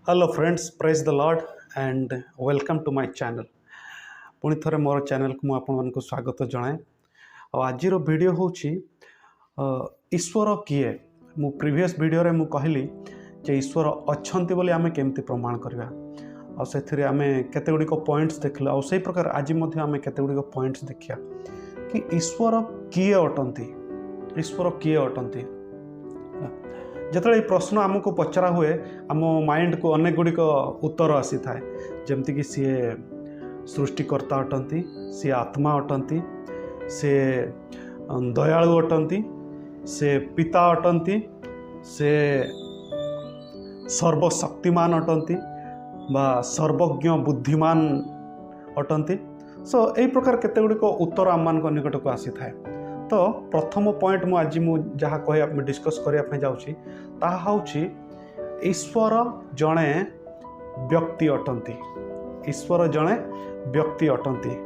Hello friends, praise the Lord and welcome to my channel. पुणी थरे मोर channel को आपको स्वागत जनाए। आज वीडियो हूँ ईश्वर किए। मु प्रीवियस वीडियो रे मु कहली जे ईश्वर अच्छंती बोली आमे केमती प्रमाण करवा आ से आमे केते गुड़िक पॉइंट्स देखल आ से प्रकार आज आमे केते गुड़िक पॉइंट्स देखिया कि ईश्वर किए अटंती। ईश्वर किए अटंती जिते प्रश्न आमको पचरा हुए आम माइंड को अनेक गुड़िक उत्तर आसी थाए जमती कि सी सृष्टिकर्ता अटंती, सी आत्मा अटंती, से दयालु अटंती, से पिता अटंती, से सर्वशक्तिमान अटंती बा सर्वज्ञ बुद्धिमान अटंती। सो यही प्रकार केते गुड़िक उत्तर आम मान निकट को आसी थाए। तो प्रथम पॉइंट मु आज जहाँ कह डिस्कस करने जाऊँगी ताहा हଉଛି ईश्वर जड़े व्यक्ति अटंती। ईश्वर जड़े व्यक्ति अटंती।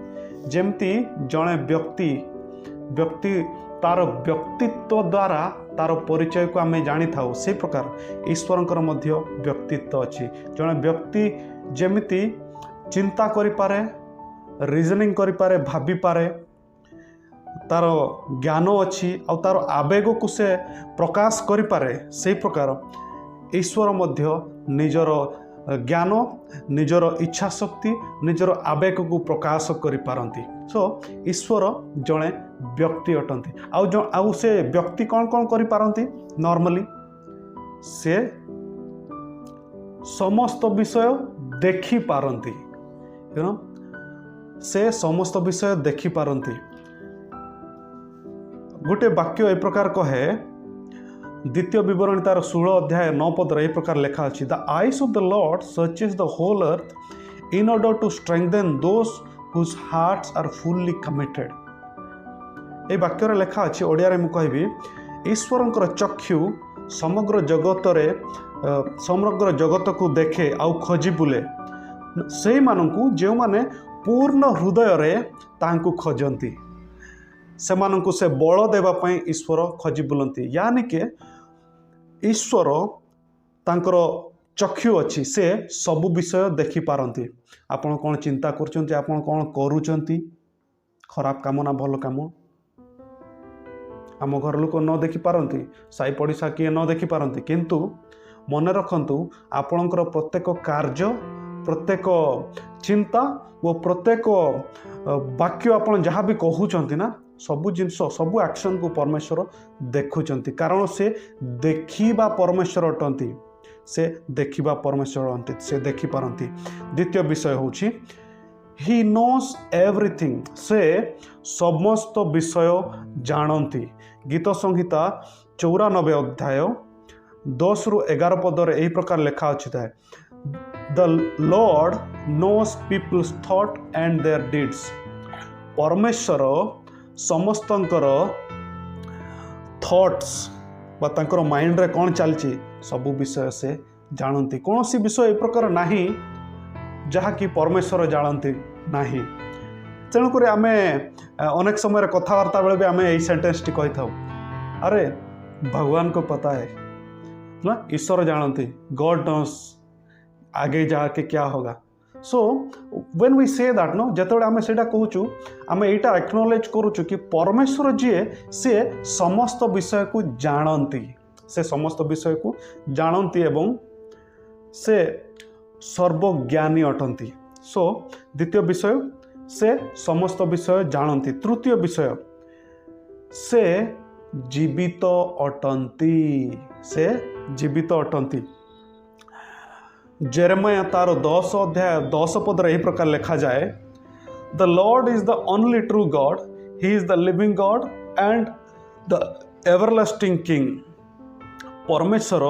जेमती जड़े व्यक्ति तार व्यक्तित्व द्वारा तार परिचय को आम जानी था से प्रकार ईश्वरंकर मध्य व्यक्तित्व अच्छी। जड़े व्यक्ति जेमिति चिंता करिपारे, रीजनिंग करिपारे, भाभी पारे, तार ज्ञान अच्छी आ तार आवेग को से प्रकाश करिपारे से प्रकार ईश्वर मध्य निजर ज्ञान, निजर इच्छा शक्ति, निजर आवेग को प्रकाश करिपारंती। सो ईश्वर जड़े व्यक्ति अटंती। आउ से व्यक्ति कौन कौन करिपारंती? नॉर्मली से समस्त विषय देखी पारंती। से समस्त विषय देखी पारंती। गोटे वाक्य ए प्रकार कहे, द्वितीय विवरणी तार 16 अध्याय 9 पद ए प्रकार लिखा अछि, the eyes of the Lord searches the whole earth in order to strengthen those whose hearts are fully committed. ए वाक्य लिखा अछि, ओडिया रे मु कहबी, ईश्वरंकर चक्षु समग्र जगत को देखे आउ खोजी बुले से मानकु जो माने पूर्ण हृदय रे तांकु खोजंती, से मानकु से बल देवा पई ईश्वर खोजी बुलंती। यानी के ईश्वर तांकर चक्षु अच्छी, से सबु विषय देखी पारंती। आपण कौन चिंता करचंती, आपण कौन करूचंती, खराब काम ना भल काम, आम घर लोक न देखी पारंती, साई पड़िशा किए न देखी पारंती, किंतु मन रखंतु आपणकर प्रत्येक कार्य, प्रत्येक चिंता वो प्रत्येक वाक्य आपण जहाँ भी कहूचंती ना, सबु जिनस सबु एक्शन को परमेश्वर देखुचंती। कारण से देखिबा परमेश्वर अटंती, से देखिबा परमेश्वर अटंती, से देखि पारंती। द्वितीय विषय होछि ही नोस एवरीथिंग, से समस्त विषय जानती। गीत संहिता 94 अध्याय 10 रु 11 पद यही प्रकार लिखा अछि था, the Lord knows people's thought and their deeds. परमेश्वर समस्तंकर थॉट्स बा तांकर माइंड रे कौन चलची सबु विषय से जानती। कौन सी विषय ए प्रकार नाही जहा कि परमेश्वर जानती नाही। तेणुक आम अनेक समय कथबार्ता बेले भी आम यही सेंटेंस टी कही था, अरे भगवान को पता है ना, ईश्वर जानती, गॉड नोस आगे जाके क्या होगा। So when we say that no, जेतेबेले आमे सेटा कहूचु, आमे एटा एक्नॉलेज करूचु कि परमेश्वर जीए से समस्त विषय को जानती, से समस्त विषय को जानती एवं से सर्वज्ञानी अटंती। सो द्वितीय विषय से समस्त विषय जानती। तृतीय विषय से जीवित अटंती, से जीवित अटंती। जेरेमिया तार 10 अध्याय 10 पद यही प्रकार लिखा जाए, the Lord is the only true God, he is the living God and the everlasting king. परमेश्वर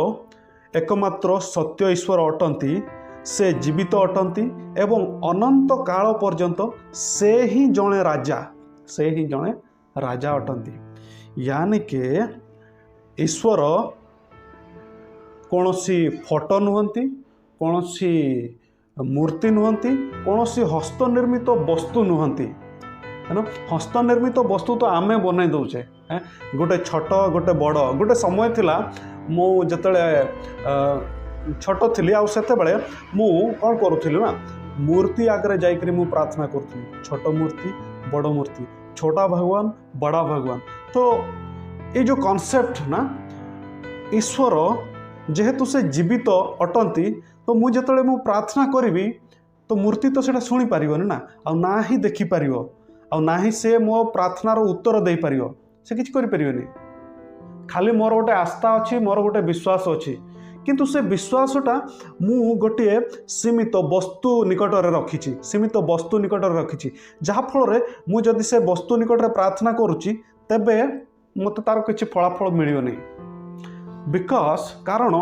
एकमात्र सत्य ईश्वर अटंती, से जीवित अटंती एवं अनंत काल पर्यंत से ही जड़े राजा, से ही जड़े राजा अटंती। यानी के ईश्वर कौन सी फोटो नुहंती, कौन सी मूर्ति नुहंती, कौन सी हस्तनिर्मित वस्तु नुहंती, है ना। हस्तनिर्मित वस्तु तो आमे बनई दौचे, गोटे छोट गोटे बड़। गोटे समय थिला मो जतले छोट थी आउ से मु कौन करूँ ना मूर्ति आगे जाकर मु प्रार्थना करूँ छोट मूर्ति बड़ मूर्ति छोटा भगवान बड़ा भगवान। तो ये जो कॉन्सेप्ट ना ईश्वर जेहेतु से जीवित अटंती तो मुझे जिते मु प्रार्थना करी तो मूर्ति तो सेटा शुणी पारिबनी ना ही देखी पार ना ही से मो प्रार्थनार उत्तर दे पार से किसी करें खाली मोर गोटे आस्था अच्छी मोर गोटे विश्वास अच्छी किंतु से विश्वासटा मु गोटे सीमित वस्तु निकट में रखी सीमित वस्तु निकट में रखी जहाँफल मुझे से वस्तु निकट में प्रार्थना करुच्ची तेबे मत तार किसी फलाफल मिलनी बिकज कारण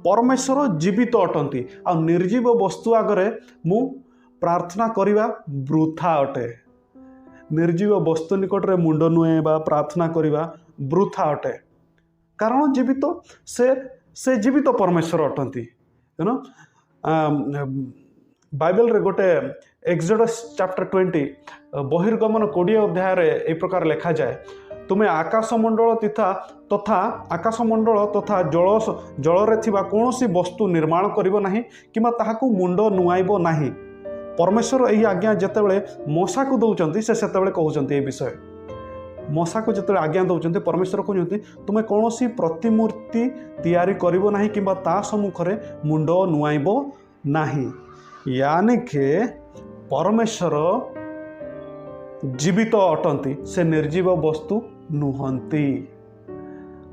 परमेश्वर जीवित अटंती आ निर्जीव वस्तु आगे मु प्रार्थना करवा वृथा अटे निर्जीव वस्तु निकट में मुंड नुएबा प्रार्थना करवा वृथा अटे कारण जीवित से जीवित परमेश्वर अटंती यू नो बाइबल रे गोटे एक्सोडस चैप्टर 20 बहिर्गमन 20 अध्याय ए प्रकार लिखा जाए तुम्हें आकाशमंडल तथा आकाशमंडल तथा जल रे थिबा कौनसी वस्तु निर्माण करिवो नाही किमा ताहाकू मुंड नुआइबो नाही। परमेश्वर यही आज्ञा जितेबाला मशा को दौरान से कहते विषय मशा को जिते आज्ञा दौरान परमेश्वर कहते तुम्हें कौन सी प्रतिमूर्ति तैयारी करिवो नाही किंबा ता सम्मुखरे मुंड नुआइबो नाही यानी के परमेश्वर जीवित अटंती से निर्जीव वस्तु नुहंती।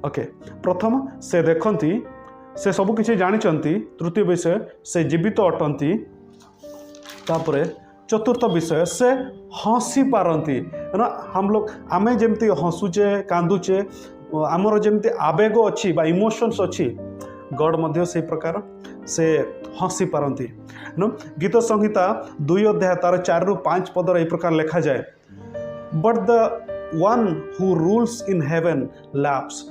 ओके प्रथम से देखती से सब किसी जानी तृतीय विषय से जीवित अटंती तापरे चतुर्थ विषय से हसी पारती ना हम लोग आमे जमती हसुचे कांदुचे आमर जमती आवेग अच्छी बा इमोशंस अच्छी गॉड मध्य से प्रकार से हसी पारती ना गीत संहिता 2 अध्याय तार 4 ରୁ 5 पदर ए प्रकार लिखा जाए but the one who rules in heaven laughs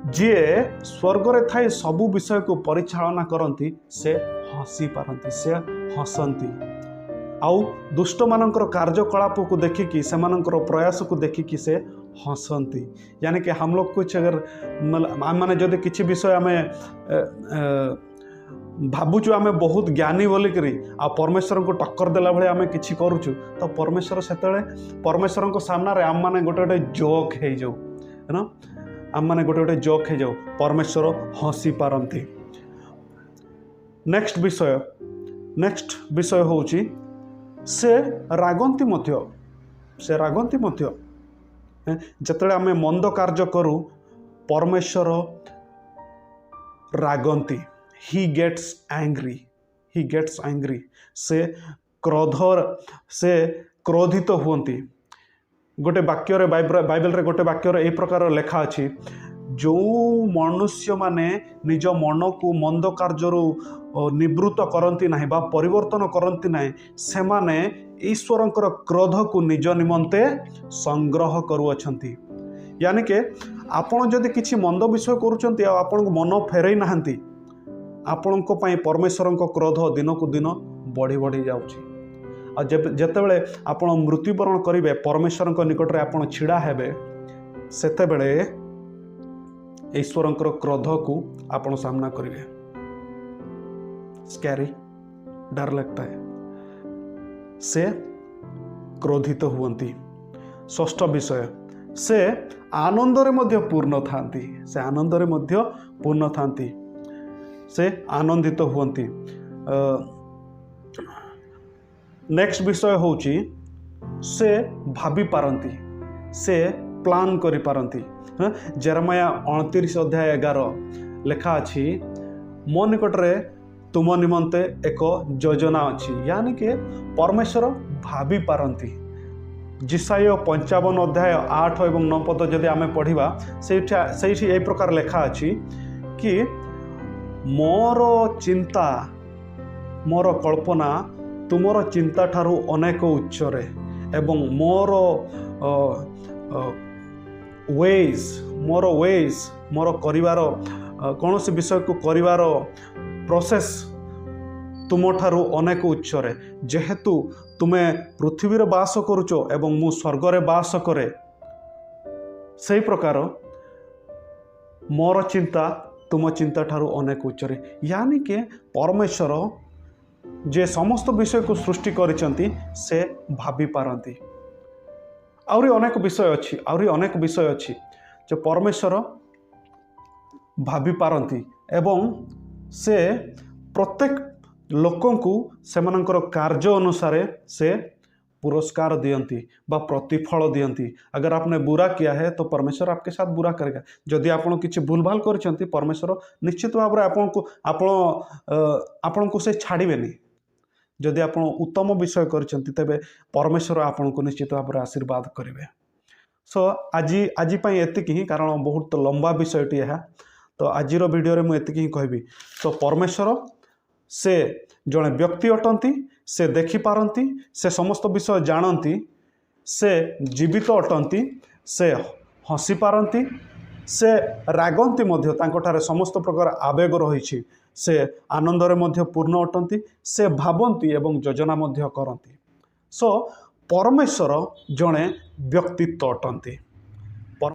जी स्वर्ग रे थाई सबु विषय को परिचालना करती से हसी पारती से हसंती आउ दुष्ट मानकर कार्यकलाप को देखिकी से प्रयास को देखिकी से हसंती यानी कि हम लोग कुछ अगर माने जदि किसी विषय आम भावुचु आम बहुत ज्ञानी बोलिकी आ परमेश्वर को टक्कर देला भले आम कि करुचु तो परमेश्वर से परमेश्वर को सामने आम मैंने गोटे गोटे जोक हो जाऊ है ना आम मैंने गोटे गोटे जोक हो जाऊ परमेश्वर हसी पारती। नेक्स्ट विषय होची से रागंती मध्य जिते आम मंद कार्य करूँ परमेश्वर रागंती ही गेट्स एंग्री से क्रोधित हुंती गोटे वाक्य बाइबल रे गोटे वाक्य ए प्रकार लेखा अच्छी जो मनुष्य माने निज मन को मंद कार्य निवृत्त करती ना बा परिवर्तन करती ना से माने ईश्वरंकर क्रोध को निज निमंते संग्रह करुअछंती यानी के आपण जदि किछि मंद विषय करूछंती आ आपण मन फेरई नाहंती आपण को पई परमेश्वर क्रोध दिन को दिन बढ़ी बढ़ी जाउछि आ जेतेबेले आपण मृत्युवरण करिवे परमेश्वर निकट रे आपण छिड़ा हेबे सेतेबेले ईश्वरंकर क्रोध को आपण सामना करिवे स्कैरी डर लगता है से क्रोधित हुंती। षष्ठ विषय से आनंदरे मध्य पूर्ण थांती से आनंदित हुंती। नेक्स्ट विषय होची से भाभी पारंती से प्लान करि पारंती। जेरेमाया 29 अध्याय 11 लेखा अछि मो निकट रे तुम निमंते एक योजना अच्छी यानी कि परमेश्वर भाभी पारंती। जिसाय 55 अध्याय 8 और 9 पद जदि आम पढ़ा से ए प्रकार लेखा अच्छी कि मोर चिंता मोर कल्पना तुमर चिंता ठारू अनेक उच्चरे एवं मोर वेज मोर करिवार कौन सी विषय को करिवार प्रोसेस तुम ठारू अनेक उच्चरे जेहेतु तुमे पृथ्वी रे बास करुच एवं मु स्वर्ग रे बास करे से प्रकार मोर चिंता तुम चिंता ठारू अनेक उच्चरे यानी के परमेश्वर जे समस्त विषय को सृष्टि करिसंती से भाभी पारंती आउरी अनेक विषय अच्छी जो परमेश्वर भाभी पारंती एवं से प्रत्येक लोकंकु सेमानंकर कार्य अनुसार से पुरस्कार दियंती बा प्रतिफल दियंती। अगर आपने बुरा किया है तो परमेश्वर आपके साथ बुरा करेगा। जदि आपण किसी भूल भाल करिसंती परमेश्वर निश्चित भाव आपण को से छाड़िबेनी। जदि आपण उत्तम विषय करिसंती तेबे परमेश्वर आपण को निश्चित भाव आशीर्वाद करेंगे। सो आज पई एतिक ही कारण बहुत लंबा विषयटी है तो आजिर वीडियो रे मुझे ही कहबी। तो परमेश्वर से जड़े व्यक्ति अटंती से देखी पारंती से समस्त विषय जानती से जीवित अटंती से हसी पारंती से रागंती मध्य तांकोठारे समस्त प्रकार आवेग रही से आनंदरे मध्य पूर्ण अटंती से भावंती एवं योजना मध्य करती। सो परमेश्वर जड़े व्यक्तित्व अटंती।